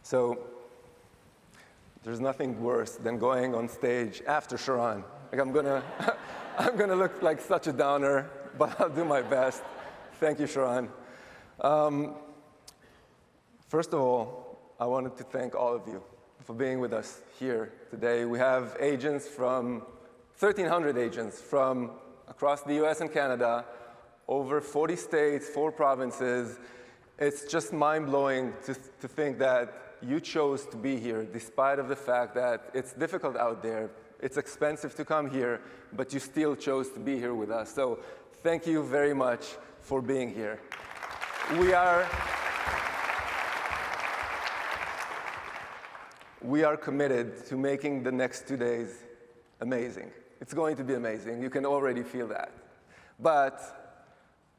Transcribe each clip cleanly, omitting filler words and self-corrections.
So there's nothing worse than going on stage after Sharon. Like I'm gonna look like such a downer, but I'll do my best. Thank you, Sharon. First of all, I wanted to thank all of you for being with us here today. We have agents from 1,300 agents from across the US and Canada, over 40 states, 4 provinces. It's just mind-blowing to think that you chose to be here despite of the fact that it's difficult out there, it's expensive to come here, but you still chose to be here with us. So thank you very much for being here. We are committed to making the next 2 days amazing. It's going to be amazing. You can already feel that. But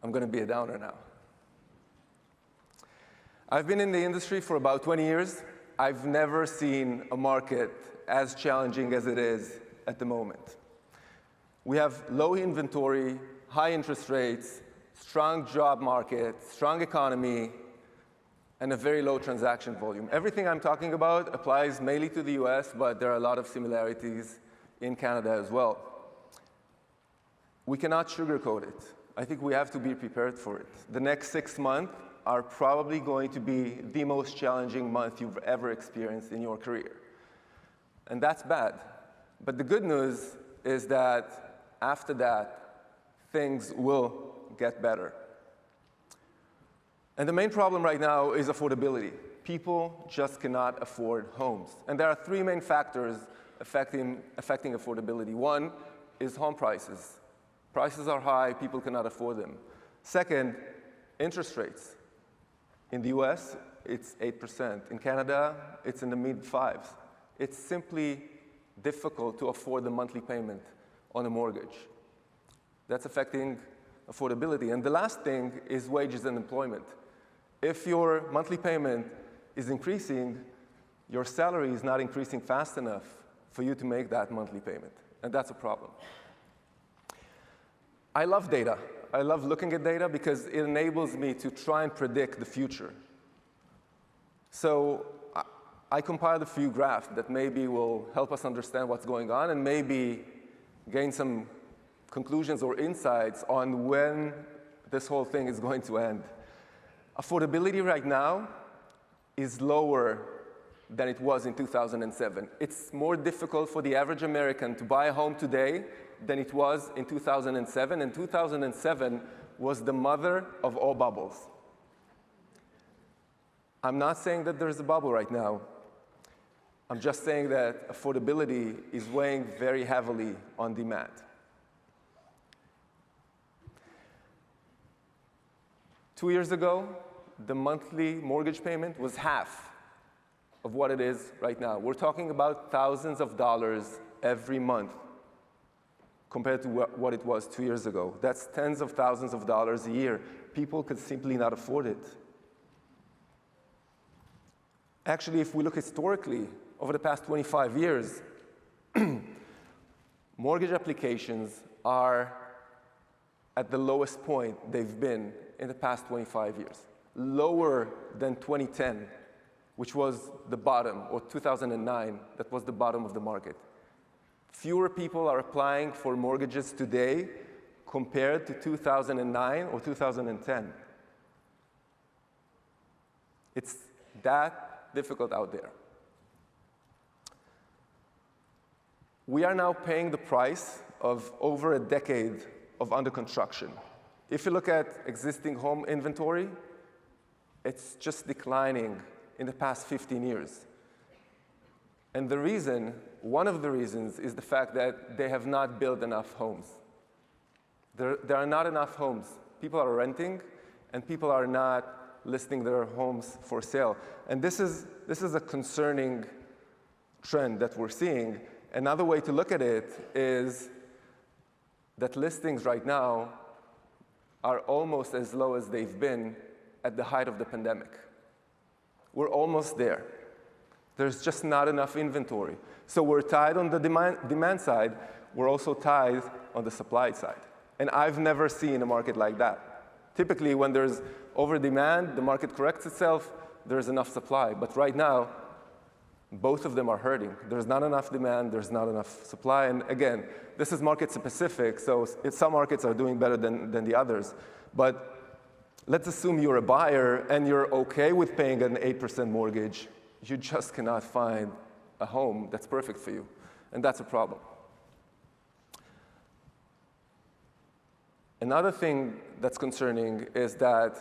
I'm going to be a downer now. I've been in the industry for about 20 years. I've never seen a market as challenging as it is at the moment. We have low inventory, high interest rates, strong job market, strong economy, and a very low transaction volume. Everything I'm talking about applies mainly to the US, but there are a lot of similarities in Canada as well. We cannot sugarcoat it. I think we have to be prepared for it. The next 6 months are probably going to be the most challenging month you've ever experienced in your career. And that's bad. But the good news is that after that, things will get better. And the main problem right now is affordability. People just cannot afford homes. And there are 3 main factors affecting affordability. One is home prices. Prices are high, people cannot afford them. Second, interest rates. In the US, it's 8%. In Canada, it's in the mid-5s. It's simply difficult to afford the monthly payment on a mortgage. That's affecting affordability. And the last thing is wages and employment. If your monthly payment is increasing, your salary is not increasing fast enough for you to make that monthly payment. And that's a problem. I love data. I love looking at data because it enables me to try and predict the future. So I compiled a few graphs that maybe will help us understand what's going on and maybe gain some conclusions or insights on when this whole thing is going to end. Affordability right now is lower than it was in 2007. It's more difficult for the average American to buy a home today than it was in 2007, and 2007 was the mother of all bubbles. I'm not saying that there's a bubble right now. I'm just saying that affordability is weighing very heavily on demand. Two years ago, the monthly mortgage payment was half of what it is right now. We're talking about thousands of dollars every month compared to what it was 2 years ago. That's tens of thousands of dollars a year. People could simply not afford it. Actually, if we look historically, over the past 25 years, mortgage applications are at the lowest point they've been in the past 25 years. Lower than 2010, which was the bottom, or 2009, that was the bottom of the market. Fewer people are applying for mortgages today compared to 2009 or 2010. It's that difficult out there. We are now paying the price of over a decade of under construction. If you look at existing home inventory, it's just declining in the past 15 years. And the reason, one of the reasons, is the fact that they have not built enough homes. There are not enough homes. People are renting, and people are not listing their homes for sale. And this is a concerning trend that we're seeing. Another way to look at it is that listings right now are almost as low as they've been at the height of the pandemic. We're almost there. There's just not enough inventory. So we're tied on the demand side. We're also tied on the supply side. And I've never seen a market like that. Typically, when there's over-demand, the market corrects itself. there's enough supply. But right now, both of them are hurting. There's not enough demand, there's not enough supply. And again, this is market specific, so some markets are doing better than the others. But let's assume you're a buyer and you're okay with paying an 8% mortgage. You just cannot find a home that's perfect for you. And that's a problem. Another thing that's concerning is that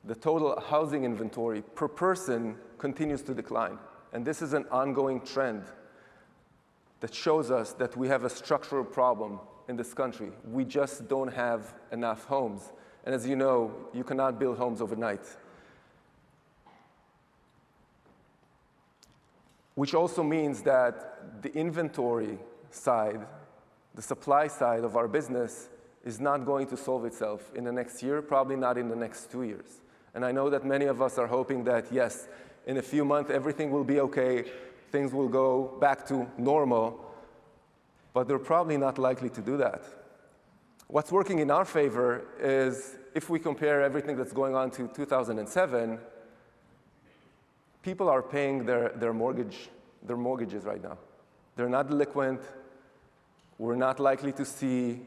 the total housing inventory per person continues to decline. And this is an ongoing trend that shows us that we have a structural problem in this country. We just don't have enough homes. And as you know, you cannot build homes overnight. Which also means that the inventory side, the supply side of our business is not going to solve itself in the next year, probably not in the next 2 years. And I know that many of us are hoping that, yes, in a few months, everything will be okay, things will go back to normal, but they're probably not likely to do that. What's working in our favor is if we compare everything that's going on to 2007, people are paying their mortgages right now. They're not delinquent. We're not likely to see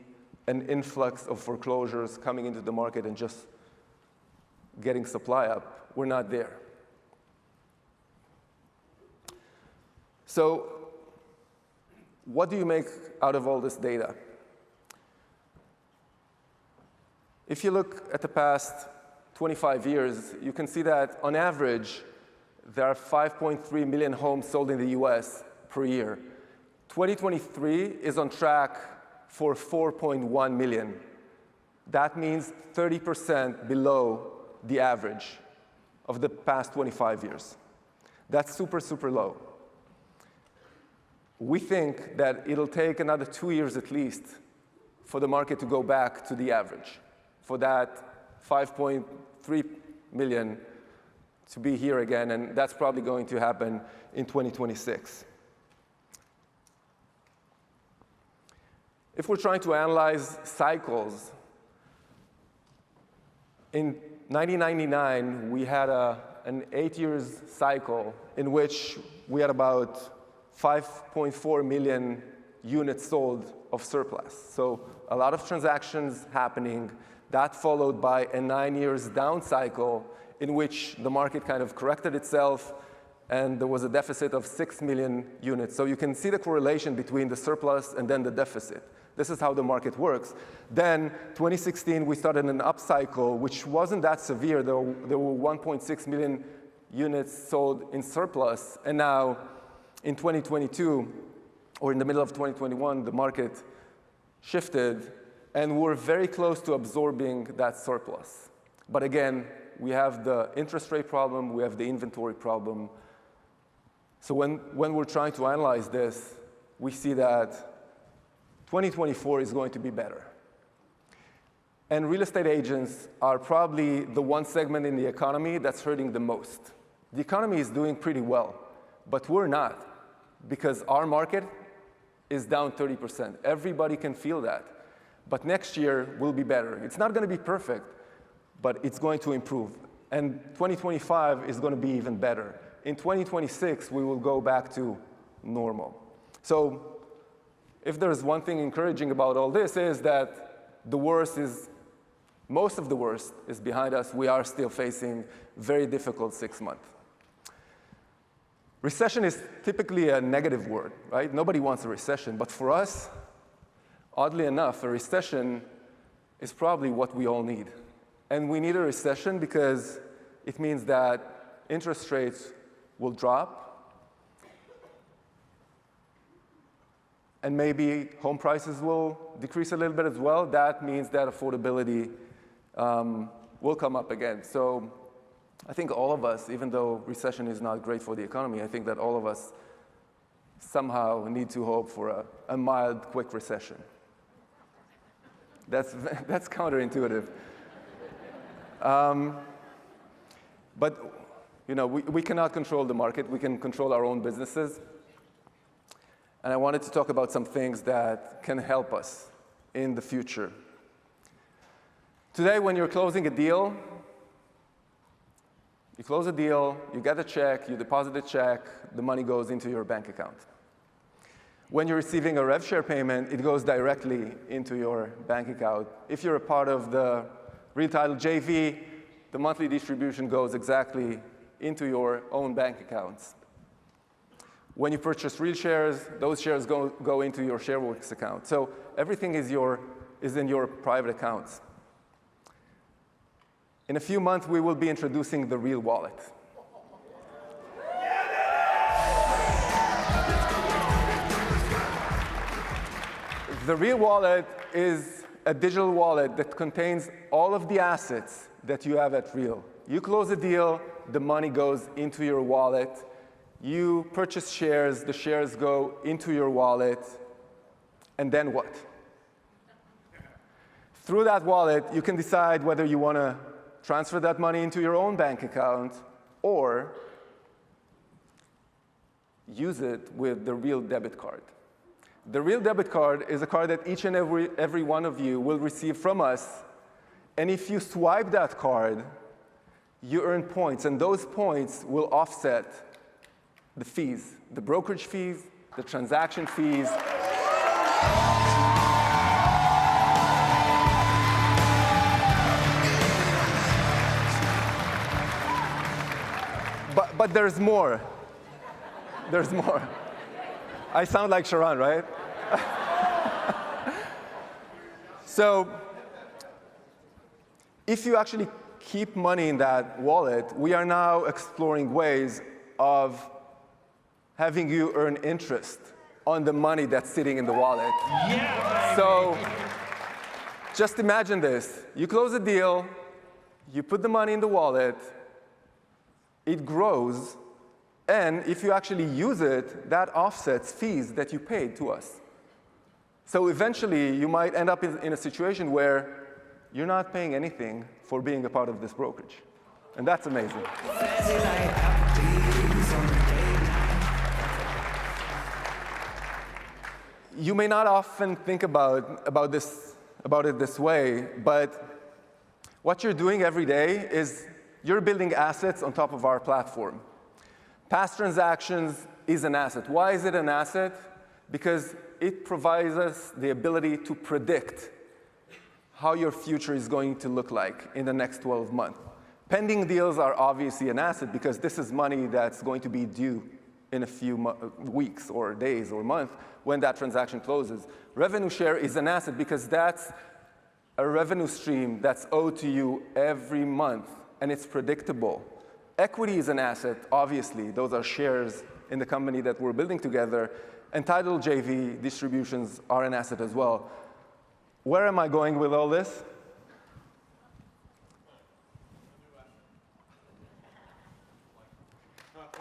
an influx of foreclosures coming into the market and just getting supply up. We're not there. So what do you make out of all this data? If you look at the past 25 years, you can see that on average, there are 5.3 million homes sold in the US per year. 2023 is on track for 4.1 million. That means 30% below the average of the past 25 years. That's super, super low. We think that it'll take another 2 years at least for the market to go back to the average, for that 5.3 million to be here again, and that's probably going to happen in 2026. If we're trying to analyze cycles, in 1999, we had an 8-year cycle in which we had about 5.4 million units sold of surplus. So a lot of transactions happening. That followed by a 9-year down cycle in which the market kind of corrected itself and there was a deficit of 6 million units. So you can see the correlation between the surplus and then the deficit. This is how the market works. Then 2016, we started an upcycle, which wasn't that severe. There were 1.6 million units sold in surplus. And now in 2022, or in the middle of 2021, the market shifted, and we're very close to absorbing that surplus. But again, we have the interest rate problem, we have the inventory problem. So when we're trying to analyze this, we see that 2024 is going to be better. And real estate agents are probably the one segment in the economy that's hurting the most. The economy is doing pretty well, but we're not, because our market is down 30%. Everybody can feel that. But next year will be better. It's not going to be perfect, but it's going to improve. And 2025 is going to be even better. In 2026, we will go back to normal. So if there's one thing encouraging about all this is that most of the worst is behind us. We are still facing very difficult 6 months. Recession is typically a negative word, right? Nobody wants a recession. But for us, oddly enough, a recession is probably what we all need. And we need a recession because it means that interest rates will drop, and maybe home prices will decrease a little bit as well. That means that affordability will come up again. So I think all of us, even though recession is not great for the economy, I think that all of us somehow need to hope for a mild, quick recession. That's counterintuitive. But we cannot control the market. We can control our own businesses. And I wanted to talk about some things that can help us in the future. Today, when you're closing a deal, You close a deal, you get a check, you deposit the check, the money goes into your bank account. When you're receiving a rev share payment, it goes directly into your bank account. If you're a part of the Real Title JV, the monthly distribution goes exactly into your own bank accounts. When you purchase real shares, those shares go into your ShareWorks account. So everything is in your private accounts. In a few months, we will be introducing the Real Wallet. The Real Wallet is a digital wallet that contains all of the assets that you have at Real. You close a deal, the money goes into your wallet. You purchase shares, the shares go into your wallet, and then what? Through that wallet, you can decide whether you want to transfer that money into your own bank account or use it with the Real debit card. The Real debit card is a card that each and every one of you will receive from us, and if you swipe that card, you earn points, and those points will offset the fees, the brokerage fees, the transaction fees. But there's more. There's more. I sound like Sharon, right? So if you actually keep money in that wallet, we are now exploring ways of having you earn interest on the money that's sitting in the wallet. Yeah, so just imagine this. You close a deal, you put the money in the wallet, it grows, and if you actually use it, that offsets fees that you paid to us. So eventually, you might end up in a situation where you're not paying anything for being a part of this brokerage. And that's amazing. You may not often think about it this way, but what you're doing every day is you're building assets on top of our platform. Past transactions is an asset. Why is it an asset? Because it provides us the ability to predict how your future is going to look like in the next 12 months. Pending deals are obviously an asset because this is money that's going to be due in a few weeks or days or months when that transaction closes. Revenue share is an asset because that's a revenue stream that's owed to you every month, and it's predictable. Equity is an asset, obviously. Those are shares in the company that we're building together. And title JV distributions are an asset as well. Where am I going with all this?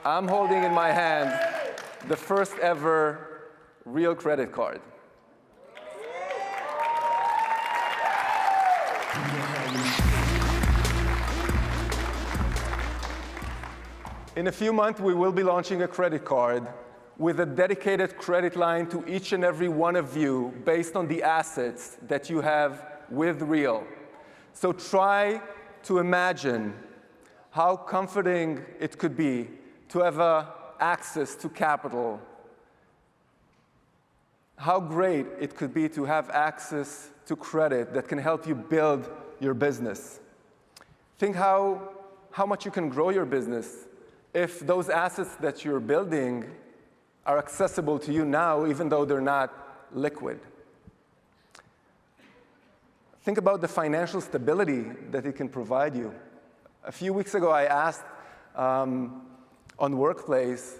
I'm holding in my hand the first ever Real credit card. In a few months, we will be launching a credit card with a dedicated credit line to each and every one of you based on the assets that you have with Real. So try to imagine how comforting it could be to have access to capital. How great it could be to have access to credit that can help you build your business. Think how much you can grow your business if those assets that you're building are accessible to you now, even though they're not liquid. Think about the financial stability that it can provide you. A few weeks ago, I asked on Workplace,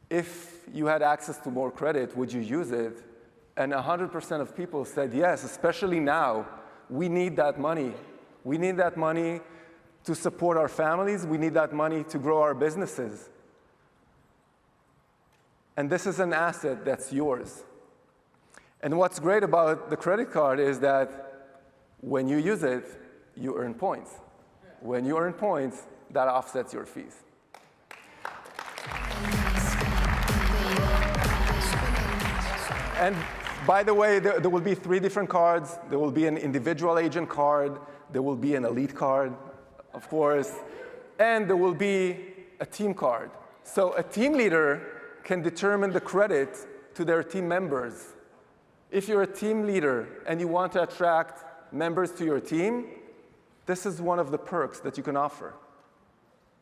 if you had access to more credit, would you use it? And 100% of people said yes, especially now. We need that money. We need that money to support our families. We need that money to grow our businesses. And this is an asset that's yours. And what's great about the credit card is that when you use it, you earn points. When you earn points, that offsets your fees. And by the way, there will be 3 different cards. There will be an individual agent card. There will be an elite card, of course. And there will be a team card. So a team leader can determine the credit to their team members. If you're a team leader and you want to attract members to your team, this is one of the perks that you can offer.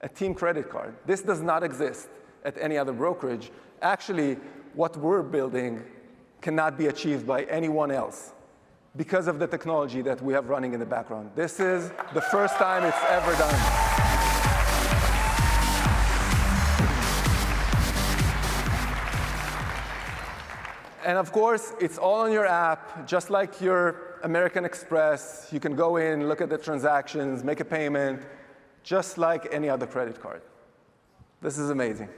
A team credit card. This does not exist at any other brokerage. Actually, what we're building cannot be achieved by anyone else because of the technology that we have running in the background. This is the first time it's ever done. And of course, it's all on your app, just like your American Express. You can go in, look at the transactions, make a payment, just like any other credit card. This is amazing.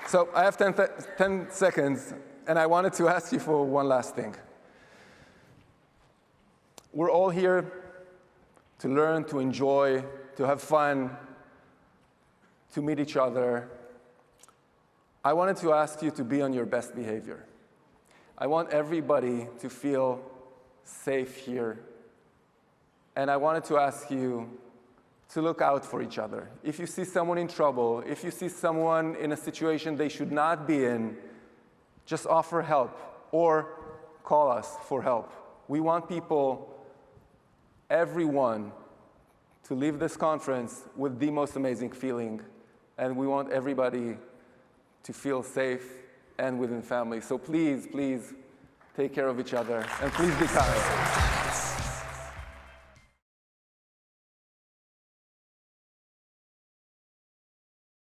So I have 10 seconds, and I wanted to ask you for one last thing. We're all here to learn, to enjoy, to have fun, to meet each other. I wanted to ask you to be on your best behavior. I want everybody to feel safe here. And I wanted to ask you to look out for each other. If you see someone in trouble, if you see someone in a situation they should not be in, just offer help or call us for help. We want people, everyone, to leave this conference with the most amazing feeling. And we want everybody to feel safe and within family. So please, please take care of each other and please be kind.